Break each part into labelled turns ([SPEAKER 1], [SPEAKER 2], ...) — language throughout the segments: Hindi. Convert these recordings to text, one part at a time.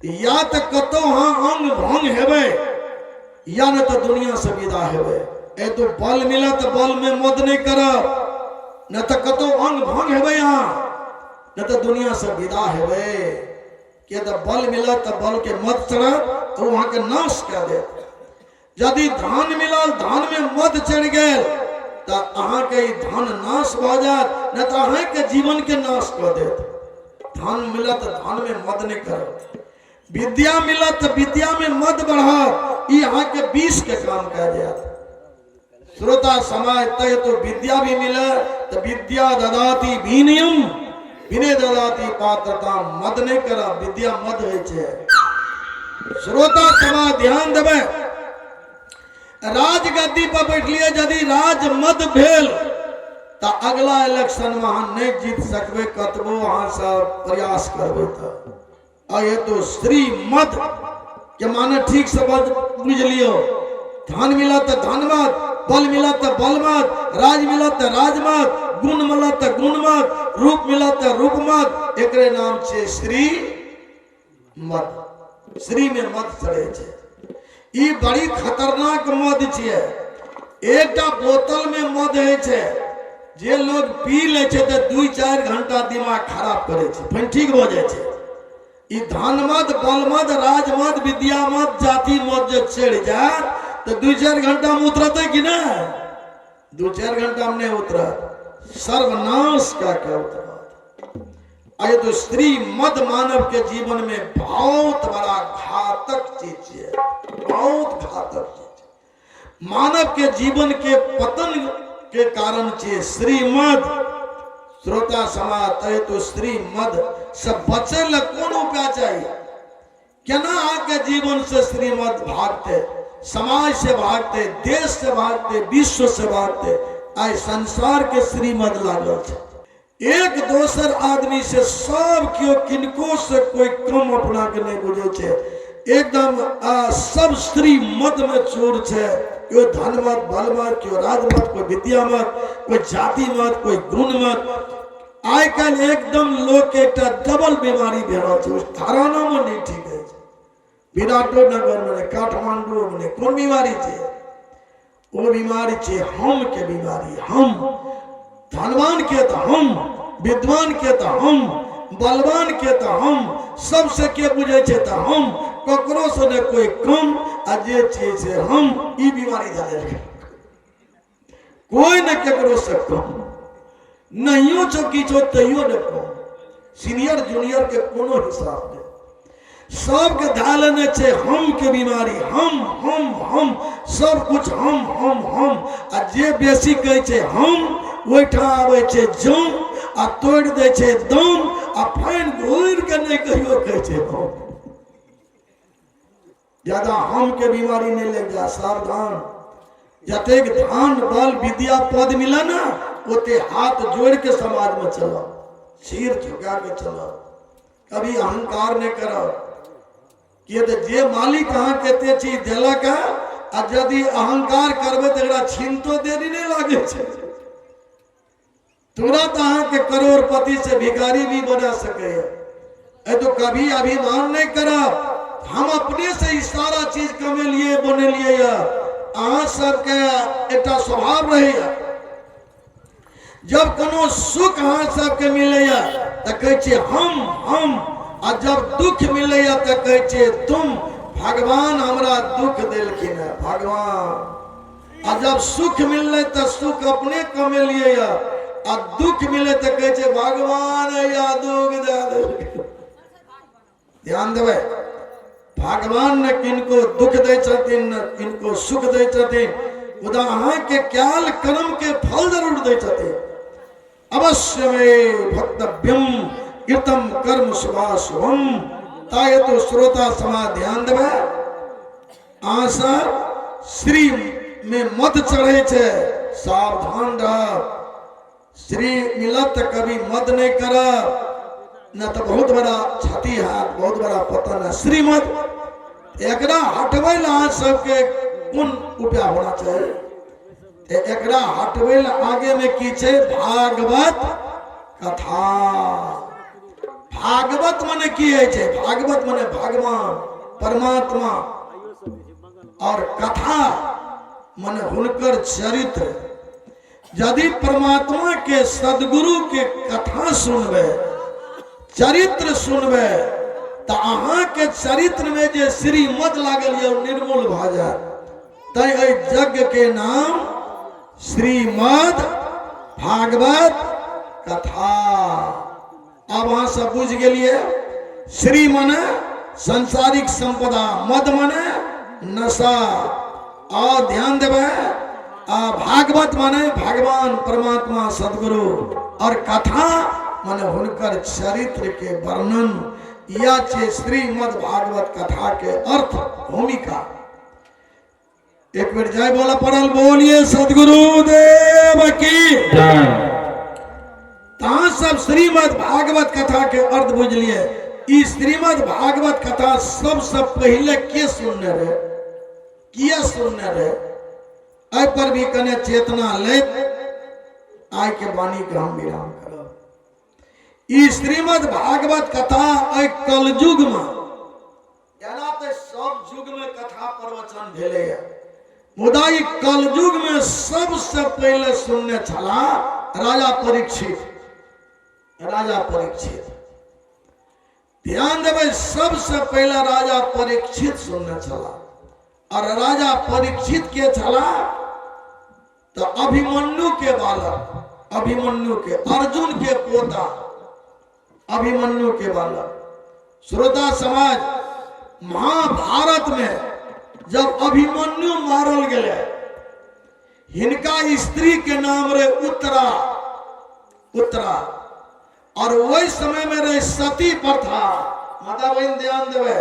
[SPEAKER 1] या तो कतो हाँ अंग भंग हेबे या न तो दुनिया से विदा हेबे। ए तो बल मिला तो बल में मद नहीं करब, न तो कतो अंग भंग हेबे यहाँ, न तो दुनिया से विदा हेबे। के तो बल मिला तो बल के मद चढ़ब तो वहां के नाश कर दे। यदि धान मिलल धान में मद चढ़ गए तो अहाँ के धान नाश भ जात, न तो अहाँ के जीवन के नाश कर देत। धान मिला तो धान में मद नहीं करब, विद्या मिला तो विद्या में मद बढ़ाओ, यहाँ के विष के काम कर जात। श्रोता समाज तय तो विद्या भी मिले तो विद्या ददाति विनयम विनय ददाति पात्रता। मद नहीं करा, विद्या मद है छे। श्रोता समाज ध्यान देवे, राजगद्दी पर बैठलिए यदि राज मद भेल तो अगला इलेक्शन में अहाँ नहीं जीत सकबे, कतबो अहाँ सब प्रयास करबे तो। ये तो श्री मद के माने ठीक से बुझ लियो। धन मिला तो धन मत, बल मिला तो बल मत, राज मिला तो राज मत, गुण मिला तो गुण मत, रूप मिला तो रूप मत। एकरे नाम छे श्री मद। श्री में मद चढ़े छे। ई बड़ी खतरनाक मद छे। एकटा बोतल में मद है छे, जे लोग पी ले छे तो 2-4 घंटा दिमाग खराब करे छे, फिर ठीक हो जाए छे। ई धन मद, बल मद, राज मद, विद्या मद, जाति मद जो चढ़ जाए तो 2-4 घंटा में उतरते कि ना? 2-4 घंटा में नहीं उतरत, सर्वनाश का क्या उतरत। आये तो स्त्री मद मानव के जीवन में बहुत बड़ा घातक चीज है, बहुत घातक चीज। मानव के जीवन के पतन के कारण छे श्रीमद। श्रोता समाज तय तो स्त्री मद से बचे ल कौन उपाय चाहिए? केना आके जीवन से श्रीमद भागते, समाज से भागते, देश से भागते, विश्व से भागते। आय संसार के श्रीमद लागल छे। एक दोसर आदमी से सब क्यों किनको से कोई कम अपना के नहीं बुझे छे। एकदम सब स्त्री मद में चोर छे। क्यों धन मत, बल मत, क्यों राज मत, कोई विद्या मत, कोई जाति मत, कोई गुण मत। आय कल एकदम लोग के एक डबल बीमारी भेल छे। धारणा में नहीं ठीक है। विराटो नगर में, काठमांडू में कौन बीमारी छे? वो बीमारी छे हम के बीमारी। हम धनवान के तो हम, विद्वान के तो हम, बलवान के तो हम, सबसे के बुझे छे तो हम, ककरो से ने कोई कम। अजे चीज से हम ई बीमारी धारे, कोई न केकरो से कम नहियो छो किछो तइयो न कम। सीनियर जूनियर के कोनो हिसाब नहीं, सबके धालने छे हम के बीमारी। हम सब कुछ हम। आ जे बेसी कहे छे हम ओठा आवे छे जम आ तोड़ दे छे दम आ फाइन घूर के नहीं कहियो कहे छे हम। ज्यादा हम के बीमारी नहीं ले जा, सावधान। जतेक धान बल विद्या पद मिला ना ओते हाथ जोड़ के समाज में चलो, सिर झुका के चलो, कभी अहंकार नहीं करो। कि जे मालिक अहाँ कहते चीज देलक आ यदि अहंकार करबे तो छीनतो देरी नहीं लागे छे। तुरंत अहाँ के करोड़पति से भिखारी भी बना सके। तो कभी अभिमान नहीं करब। हम अपने से ही सारा चीज कमे लिए बने लिए। अहाँ सबके एक स्वभाव रहे, जब कोनो सुख अहाँ सबके मिले तो कहे छे हम, और जब दुख मिले तो कहे छे तुम। भगवान हमरा दुख देलखिन है, भगवान। और जब सुख मिले तो सुख अपने कमे लिए, और दुख मिले तो कहे छे भगवान या दुख दे दे। ध्यान देवे, भगवान ने किनको दुख दे छथिन, किनको सुख दे छथिन। उदा अहाँ के क्याल कर्म के फल जरूर दे छथिन। अवश्य में भक्तव्यम कृतम कर्म शुभाशुभम। ताये तो श्रोता समाज ध्यान देवे, आशा श्री में मत चढ़े छे, सावधान रह। श्री मिलत कभी मद नहीं कर, न तो बहुत बड़ा क्षति है, बहुत बड़ा पतन है। श्रीमद एकरा हटवे ला सबके कौन उपाय होना चाहिए? एकरा हटवे ला आगे में की छे भागवत कथा। भागवत माने की है छे? भागवत माने भगवान परमात्मा और कथा माने हुनकर चरित्र। यदि परमात्मा के सदगुरु के कथा सुनबे, चरित्र सुनबे, तो अहाँ के चरित्र में जे श्रीमद लागल ये निर्मूल भ जाए। तै यज्ञ के नाम श्रीमद भागवत कथा। अब वहां सब बुझ गेलिए। श्री मने संसारिक संपदा, मद मने नशा। और ध्यान देवे, भागवत माने भगवान परमात्मा सदगुरु, और कथा माने हुनकर चरित्र के वर्णन। या छे श्रीमद भागवत कथा के अर्थ भूमिका। एक बेर जय बोला पड़ल, बोलिए सदगुरु देव की जय। तहां सब श्रीमद भागवत कथा के अर्थ बुझलिए। ई श्रीमद भागवत कथा सबसे पहले के सुनने रहे, किया सुनने रहे? आई पर भी कने चेतना ले आय के वाणी के हम विराम करब। ई श्रीमद भागवत कथा आई कलयुग में, याना तो सब युग में कथा प्रवचन भेले है, मुदा ई कलयुग में सबसे पहले सुनने छला राजा परीक्षित। राजा परीक्षित, ध्यान देवे, सबसे पहले राजा परीक्षित सुनने छला। और राजा परीक्षित के छला तो अभिमन्यु के बालक, अभिमन्यु के, अर्जुन के पोता अभिमन्यु के बालक। श्रोता समाज, महाभारत में जब अभिमन्यु मारल गए, हिनका स्त्री के नाम रहे उत्तरा। उत्तरा, और वही समय में रहे सती प्रथा। माता बहन ध्यान देवे,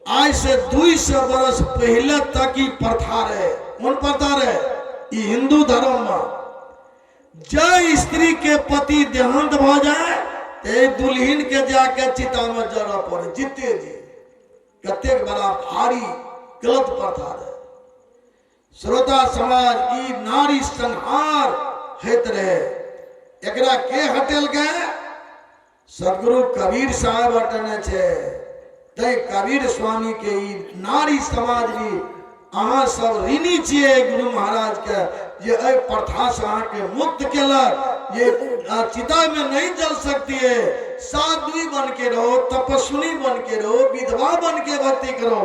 [SPEAKER 1] आज से 200 वर्ष पहले तक ही प्रथा रहे। कौन प्रथा रहे? ये हिंदू धर्म में जय स्त्री के पति देहांत भ जाए ते दुल्हन के जाके चिता में जरा पड़े, जीते जी। कते बड़ा भारी गलत प्रथा रहे। श्रोता समाज, ई नारी संहार हेत रहे। एकरा के हटेल गए? सदगुरु कबीर साहब हटने छे। तै कबीर स्वामी के ई नारी समाज भी अहाँ सब ऋणी छिए गुरु महाराज के, ये अय प्रथा से अहाँ के मुक्त केलक। ये चिता में नहीं जल सकती है। साध्वी बन के रहो, तपस्विनी बन के रहो, विधवा बन के भक्ति करो,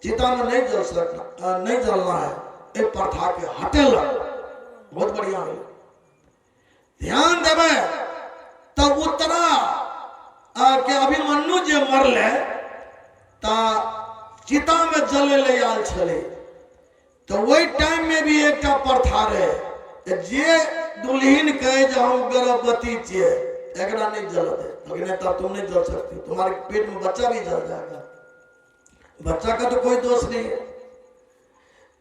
[SPEAKER 1] चिता में नहीं जल सकना, नहीं जलना है। एक प्रथा के हटेल, बहुत बढ़िया है। ध्यान देवे, तब उत्तरा के अभिमन्यु जे मरले ता चिता में जले ले आल छले। तो वही टाइम में भी एक प्रथा रहे, जे दुल्हन कहे जो हम गर्भवती छिए, एकरा नहीं जल दे, लेकिन तब तुम नहीं जल सकती, तुम्हारे पेट में बच्चा भी जल जाएगा। बच्चा का तो कोई दोष नहीं है।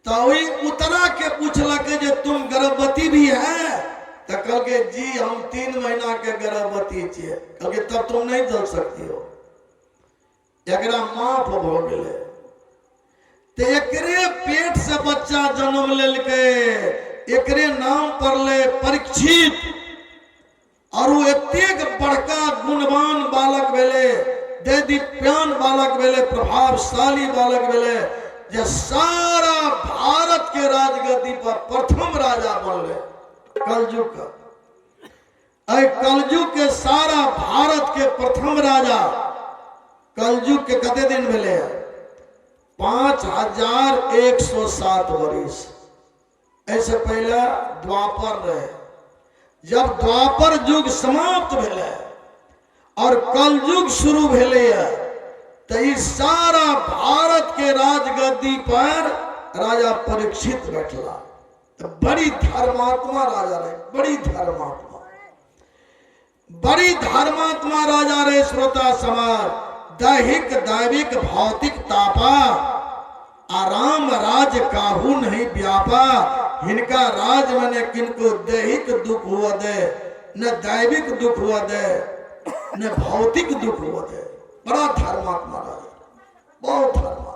[SPEAKER 1] तो वही उत्तरा के पूछलक जे तुम गर्भवती भी है? तो कल के जी हम 3 महीना के गर्भवती छिए। कल के तब तुम नहीं जल सकती हो, एकरा माफ भ गेले। ते एकरे पेट से बच्चा जन्म लेलके, एकरे नाम पड़ले परीक्षित। और वो एतेक बड़का गुणवान बालक भेले, दैदीप्यान बालक भेले, प्रभावशाली बालक भेले, जे सारा भारत के राजगद्दी पर प्रथम राजा बनले कलयुग का। कलयुग के सारा भारत के प्रथम राजा कलयुग के कते दिन भेले? 5107 वर्ष। ऐसे पहले द्वापर रहे। जब द्वापर युग समाप्त भेले और कलयुग शुरू भेले, तो इस सारा भारत के राजगद्दी पर राजा परीक्षित बैठला। तो बड़ी धर्मात्मा राजा रहे, बड़ी धर्मात्मा, बड़ी धर्मात्मा राजा रहे। श्रोता समाज, दैहिक दैविक भौतिक तापा, आराम राज काहू नहीं व्यापा। इनका राज मैंने किनको दैहिक दुख हुआ दे, न दैविक दुख हुआ दे, न भौतिक दुख हुआ दे। बड़ा धर्मात्मा राजा, बहुत धर्मा।